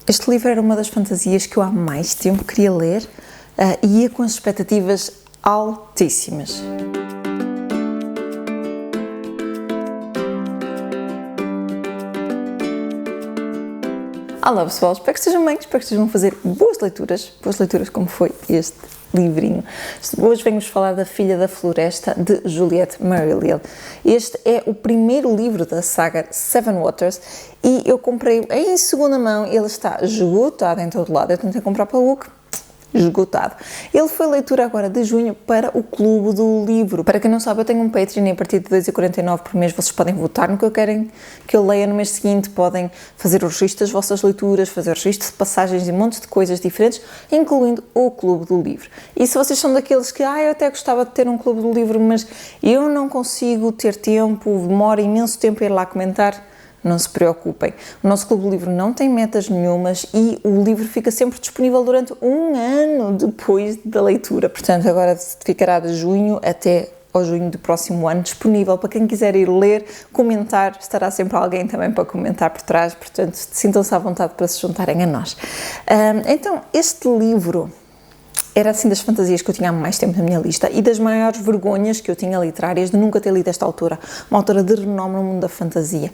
Este livro era uma das fantasias que eu há mais tempo queria ler e ia com as expectativas altíssimas. Olá pessoal, espero que estejam bem, espero que estejam a fazer boas leituras como foi este livrinho. Hoje venho-vos falar da Filha da Floresta, de Juliette Marillier. Este é o primeiro livro da saga Seven Waters e eu comprei-o em segunda mão, ele está esgotado em todo lado, eu tentei comprar para o Book, esgotado. Ele foi leitura agora de junho para o Clube do Livro. Para quem não sabe, eu tenho um Patreon e a partir de 2,49 por mês vocês podem votar no que querem que eu leia no mês seguinte, podem fazer o registro das vossas leituras, fazer o registro de passagens e um monte de coisas diferentes, incluindo o Clube do Livro. E se vocês são daqueles que, eu até gostava de ter um Clube do Livro, mas eu não consigo ter tempo, demora imenso tempo a ir lá comentar, não se preocupem. O nosso Clube do Livro não tem metas nenhumas e o livro fica sempre disponível durante um ano depois da leitura. Portanto, agora ficará de junho até ao junho do próximo ano disponível para quem quiser ir ler, comentar, estará sempre alguém também para comentar por trás, portanto, sintam-se à vontade para se juntarem a nós. Então, este livro era assim das fantasias que eu tinha há mais tempo na minha lista e das maiores vergonhas que eu tinha literárias de nunca ter lido esta autora, uma autora de renome no mundo da fantasia.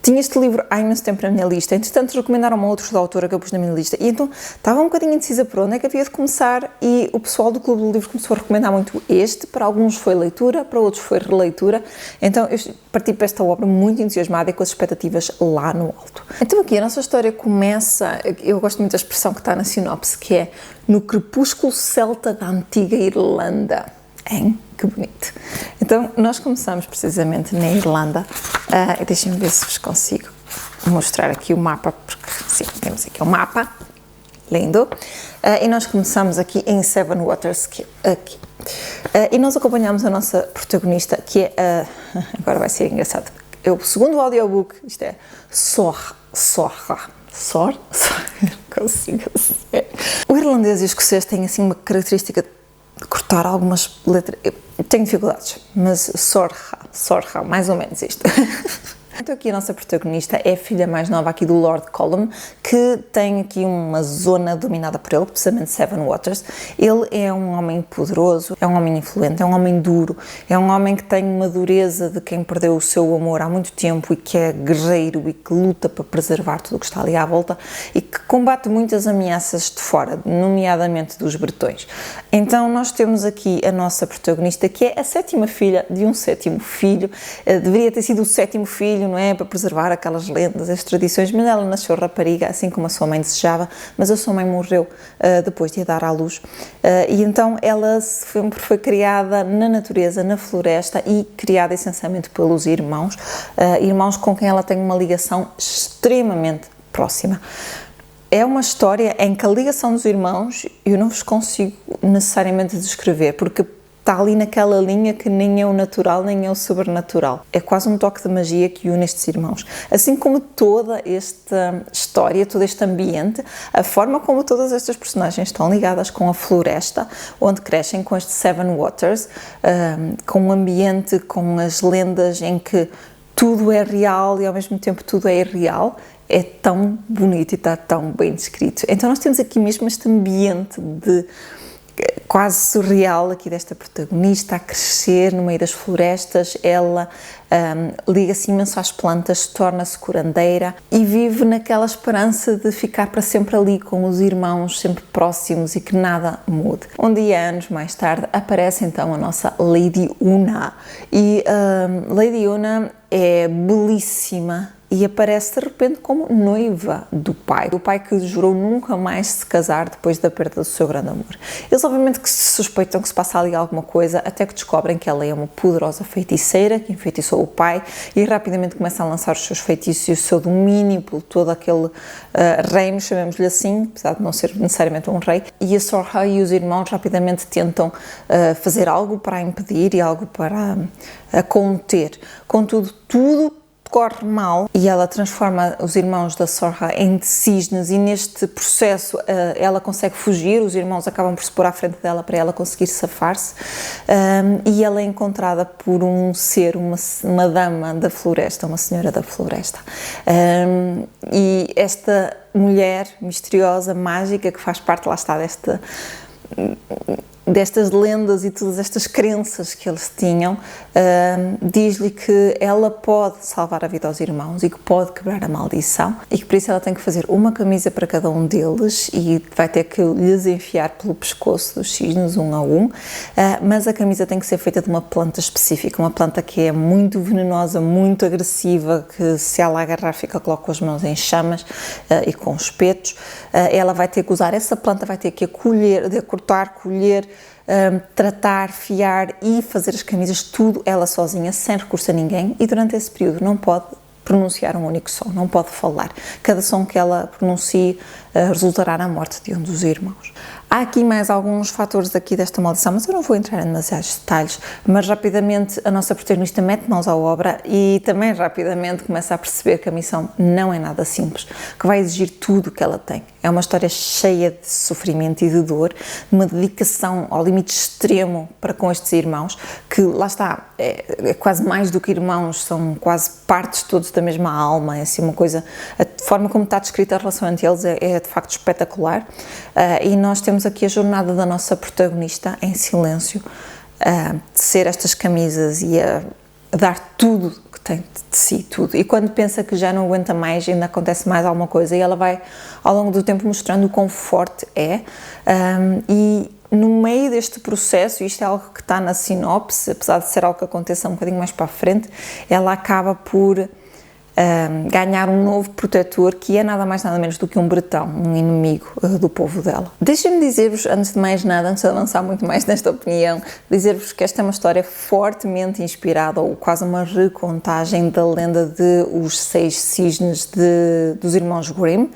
Tinha este livro há imenso tempo na minha lista, entretanto recomendaram-me outros da autora que eu pus na minha lista e então estava um bocadinho indecisa por onde é que havia de começar e o pessoal do Clube do Livro começou a recomendar muito este, para alguns foi leitura, para outros foi releitura, então eu parti para esta obra muito entusiasmada e com as expectativas lá no alto. Então aqui a nossa história começa, eu gosto muito da expressão que está na sinopse, que é no crepúsculo celta da antiga Irlanda. Hein? Que bonito. Então, nós começamos precisamente na Irlanda. Deixem-me ver se vos consigo mostrar aqui o mapa, porque sim, temos aqui o mapa, lindo. E nós começamos aqui em Seven Waters, que é aqui. E nós acompanhamos a nossa protagonista, que é agora vai ser engraçado. Segundo o audiobook, isto é Sorra. Consigo dizer. O irlandês e o escocês têm assim uma característica de cortar algumas letras. Eu tenho dificuldades, mas sorra, mais ou menos isto. Então aqui a nossa protagonista é a filha mais nova aqui do Lord Colum, que tem aqui uma zona dominada por ele, precisamente Seven Waters. Ele é um homem poderoso, é um homem influente, é um homem duro, é um homem que tem uma dureza de quem perdeu o seu amor há muito tempo e que é guerreiro e que luta para preservar tudo o que está ali à volta e que combate muitas ameaças de fora, nomeadamente dos bretões. Então nós temos aqui a nossa protagonista, que é a sétima filha de um sétimo filho, deveria ter sido o sétimo filho, não é? Para preservar aquelas lendas, as tradições, mas ela nasceu rapariga, assim como a sua mãe desejava, mas a sua mãe morreu depois de a dar à luz. E então ela sempre foi criada na natureza, na floresta e criada essencialmente pelos irmãos, irmãos com quem ela tem uma ligação extremamente próxima. É uma história em que a ligação dos irmãos eu não vos consigo necessariamente descrever, porque está ali naquela linha que nem é o natural, nem é o sobrenatural. É quase um toque de magia que une estes irmãos. Assim como toda esta história, todo este ambiente, a forma como todas estas personagens estão ligadas com a floresta, onde crescem com este Seven Waters, com o ambiente, com as lendas em que tudo é real e ao mesmo tempo tudo é irreal, é tão bonito e está tão bem descrito. Então nós temos aqui mesmo este ambiente de quase surreal aqui desta protagonista a crescer no meio das florestas. Ela liga-se imenso às plantas, torna-se curandeira e vive naquela esperança de ficar para sempre ali com os irmãos, sempre próximos e que nada mude. Um dia, anos mais tarde, aparece então a nossa Lady Una e Lady Una é belíssima e aparece de repente como noiva do pai que jurou nunca mais se casar depois da perda do seu grande amor. Eles obviamente que se suspeitam que se passa ali alguma coisa, até que descobrem que ela é uma poderosa feiticeira que enfeitiçou o pai e rapidamente começa a lançar os seus feitiços e o seu domínio por todo aquele reino, chamemos-lhe assim, apesar de não ser necessariamente um rei, e a Sorra e os irmãos rapidamente tentam fazer algo para a impedir e algo para a conter. Contudo, tudo corre mal e ela transforma os irmãos da Sorha em cisnes, e neste processo ela consegue fugir, os irmãos acabam por se pôr à frente dela para ela conseguir safar-se, e ela é encontrada por um ser, uma dama da floresta, uma senhora da floresta, e esta mulher misteriosa, mágica, que faz parte, lá está, destas lendas e todas estas crenças que eles tinham, diz-lhe que ela pode salvar a vida aos irmãos e que pode quebrar a maldição, e que por isso ela tem que fazer uma camisa para cada um deles e vai ter que lhes enfiar pelo pescoço dos cisnes, um a um, mas a camisa tem que ser feita de uma planta específica, uma planta que é muito venenosa, muito agressiva, que se ela agarrar fica logo com as mãos em chamas e com espetos. Ela vai ter que usar essa planta, vai ter que cortar, colher, tratar, fiar e fazer as camisas, tudo ela sozinha, sem recurso a ninguém, e durante esse período não pode pronunciar um único som, não pode falar. Cada som que ela pronuncie resultará na morte de um dos irmãos. Há aqui mais alguns fatores aqui desta maldição, mas eu não vou entrar em demasiados detalhes, mas rapidamente a nossa protagonista mete mãos à obra e também rapidamente começa a perceber que a missão não é nada simples, que vai exigir tudo o que ela tem. É uma história cheia de sofrimento e de dor, uma dedicação ao limite extremo para com estes irmãos, que lá está, é quase mais do que irmãos, são quase partes todos da mesma alma, é assim uma coisa, a forma como está descrita a relação entre eles é de facto espetacular, e nós temos aqui a jornada da nossa protagonista em silêncio, tecer estas camisas e a dar tudo que tem de si, tudo. E quando pensa que já não aguenta mais, ainda acontece mais alguma coisa, e ela vai ao longo do tempo mostrando o quão forte é, e no meio deste processo, isto é algo que está na sinopse, apesar de ser algo que aconteça um bocadinho mais para a frente, ela acaba por ganhar um novo protetor, que é nada mais nada menos do que um bretão, um inimigo do povo dela. Deixem-me dizer-vos, antes de mais nada, antes de avançar muito mais nesta opinião, dizer-vos que esta é uma história fortemente inspirada, ou quase uma recontagem da lenda de Os Seis Cisnes dos Irmãos Grimm.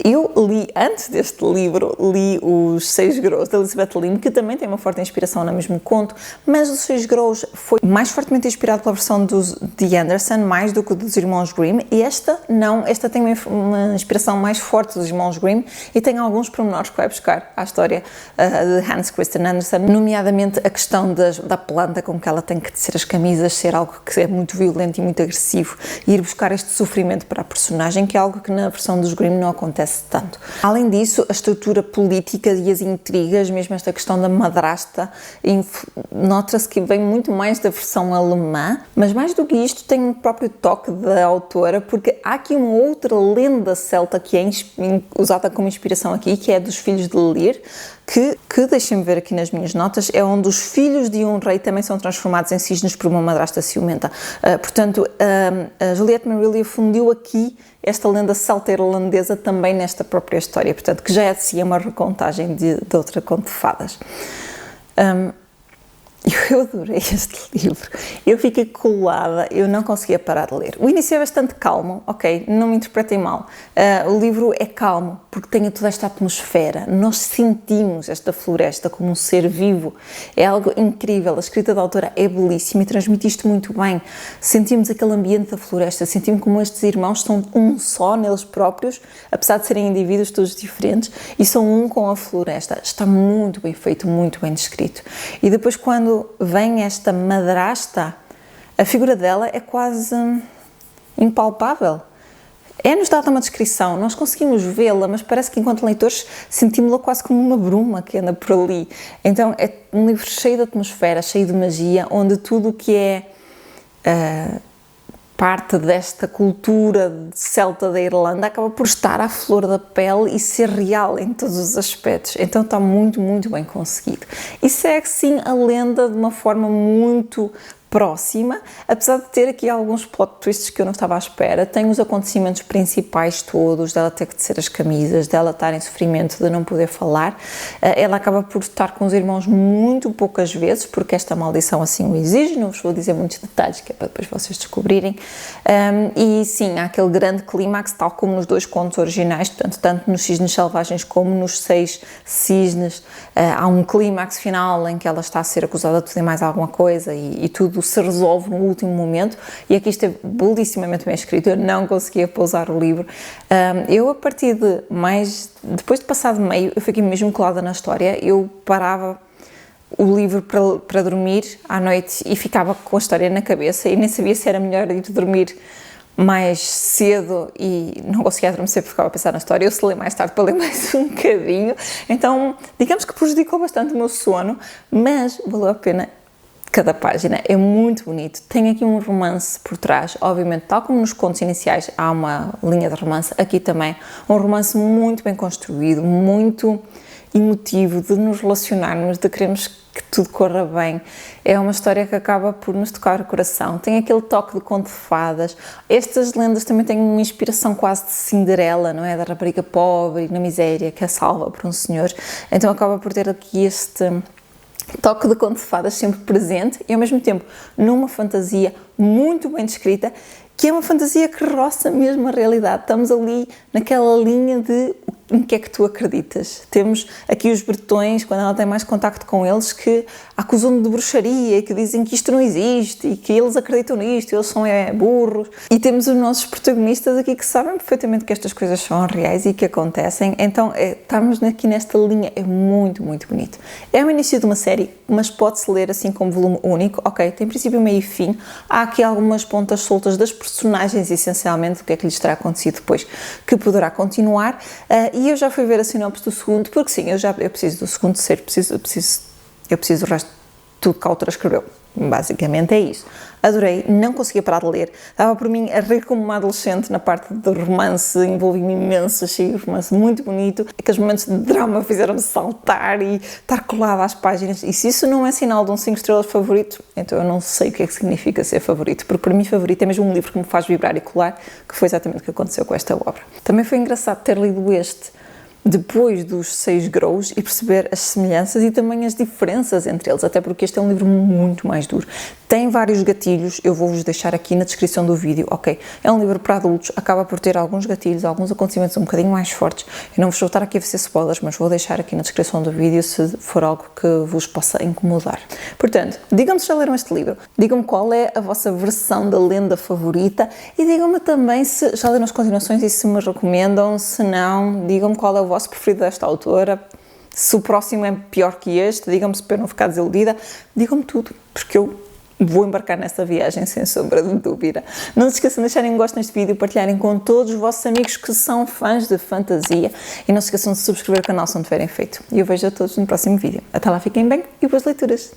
Eu li, antes deste livro, li Os Seis Grãos, da Elizabeth Lim, que também tem uma forte inspiração no mesmo conto, mas Os Seis Grãos foi mais fortemente inspirado pela versão de Anderson, mais do que dos Irmãos Grimm, e esta não, esta tem uma inspiração mais forte dos Irmãos Grimm e tem alguns pormenores que vai buscar à história de Hans Christian Andersen, nomeadamente a questão da planta com que ela tem que tecer as camisas, ser algo que é muito violento e muito agressivo, e ir buscar este sofrimento para a personagem, que é algo que na versão dos Grimm não acontece tanto. Além disso, a estrutura política e as intrigas, mesmo esta questão da madrasta, nota-se que vem muito mais da versão alemã, mas mais do que isto tem um próprio toque da autora, porque há aqui uma outra lenda celta que é usada como inspiração aqui, que é dos filhos de Lear, que deixem-me ver aqui nas minhas notas, é onde os filhos de um rei também são transformados em cisnes por uma madrasta ciumenta. Portanto, a Juliette Marília fundiu aqui esta lenda celta irlandesa também nesta própria história, portanto, que já é de si uma recontagem de outra conto de fadas. Eu adorei este livro, eu fiquei colada, eu não conseguia parar de ler. O início é bastante calmo, ok, não me interpretem mal, o livro é calmo porque tem toda esta atmosfera, nós sentimos esta floresta como um ser vivo, é algo incrível, a escrita da autora é belíssima e transmite isto muito bem, sentimos aquele ambiente da floresta, sentimos como estes irmãos são um só neles próprios, apesar de serem indivíduos todos diferentes, e são um com a floresta, está muito bem feito, muito bem descrito. E depois quando vem esta madrasta, a figura dela é quase impalpável. É-nos dada uma descrição, nós conseguimos vê-la, mas parece que enquanto leitores sentimos-la quase como uma bruma que anda por ali. Então é um livro cheio de atmosfera, cheio de magia, onde tudo o que é parte desta cultura celta da Irlanda acaba por estar à flor da pele e ser real em todos os aspectos. Então está muito, muito bem conseguido. E segue sim a lenda de uma forma muito próxima, apesar de ter aqui alguns plot twists que eu não estava à espera. Tem os acontecimentos principais todos, dela ter que tecer as camisas, dela estar em sofrimento, de não poder falar. Ela acaba por estar com os irmãos muito poucas vezes, porque esta maldição assim o exige, não vos vou dizer muitos detalhes, que é para depois vocês descobrirem. E sim, há aquele grande clímax, tal como nos dois contos originais, portanto, tanto nos Cisnes Selvagens como nos Seis Cisnes, há um clímax final em que ela está a ser acusada de tudo e mais alguma coisa, e tudo tudo se resolve no último momento, e aqui esteve belíssimamente bem escrito, eu não conseguia pausar o livro. Eu, a partir de depois de passado meio, eu fiquei mesmo colada na história, eu parava o livro para dormir à noite e ficava com a história na cabeça e nem sabia se era melhor ir dormir mais cedo e não conseguia adormecer porque ficava a pensar na história. Eu se ler mais tarde para ler mais um bocadinho, então digamos que prejudicou bastante o meu sono, mas valeu a pena cada página, é muito bonito. Tem aqui um romance por trás, obviamente, tal como nos contos iniciais há uma linha de romance, aqui também um romance muito bem construído, muito emotivo, de nos relacionarmos, de queremos que tudo corra bem. É uma história que acaba por nos tocar o coração, tem aquele toque de conto de fadas. Estas lendas também têm uma inspiração quase de Cinderela, não é? Da rapariga pobre na miséria que a salva por um senhor, então acaba por ter aqui este toque de conto de fadas sempre presente e ao mesmo tempo numa fantasia muito bem descrita, que é uma fantasia que roça mesmo a realidade. Estamos ali naquela linha de em que é que tu acreditas. Temos aqui os bretões, quando ela tem mais contacto com eles, que acusam-no de bruxaria e que dizem que isto não existe e que eles acreditam nisto, eles são burros. E temos os nossos protagonistas aqui que sabem perfeitamente que estas coisas são reais e que acontecem. Então, estamos aqui nesta linha, é muito, muito bonito. É o início de uma série, mas pode-se ler assim como volume único. Ok, tem princípio, meio e fim. Há aqui algumas pontas soltas das personagens, essencialmente, o que é que lhes terá acontecido depois, que poderá continuar. E eu já fui ver a sinopse do segundo, porque sim, eu preciso do segundo terceiro, eu preciso do resto, tudo que a autora escreveu. Basicamente é isso. Adorei, não conseguia parar de ler. Dava por mim a rir como uma adolescente na parte do romance, envolvi-me imenso, achei o romance muito bonito. Aqueles momentos de drama fizeram-me saltar e estar colada às páginas. E se isso não é sinal de um 5 estrelas favorito, então eu não sei o que é que significa ser favorito, porque para mim favorito é mesmo um livro que me faz vibrar e colar, que foi exatamente o que aconteceu com esta obra. Também foi engraçado ter lido este depois dos 6 Graus e perceber as semelhanças e também as diferenças entre eles, até porque este é um livro muito mais duro. Tem vários gatilhos, eu vou-vos deixar aqui na descrição do vídeo, ok? É um livro para adultos, acaba por ter alguns gatilhos, alguns acontecimentos um bocadinho mais fortes. Eu não vos vou estar aqui a fazer spoilers, mas vou deixar aqui na descrição do vídeo se for algo que vos possa incomodar. Portanto, digam-me se já leram este livro, digam-me qual é a vossa versão da lenda favorita e digam-me também se já leram as continuações e se me recomendam, se não, digam-me qual é o vosso preferido desta autora, se o próximo é pior que este, digam-me se para eu não ficar desiludida, digam-me tudo, porque eu vou embarcar nessa viagem sem sombra de dúvida. Não se esqueçam de deixarem um gosto neste vídeo, partilharem com todos os vossos amigos que são fãs de fantasia e não se esqueçam de subscrever o canal se não tiverem feito. E eu vejo a todos no próximo vídeo. Até lá, fiquem bem e boas leituras!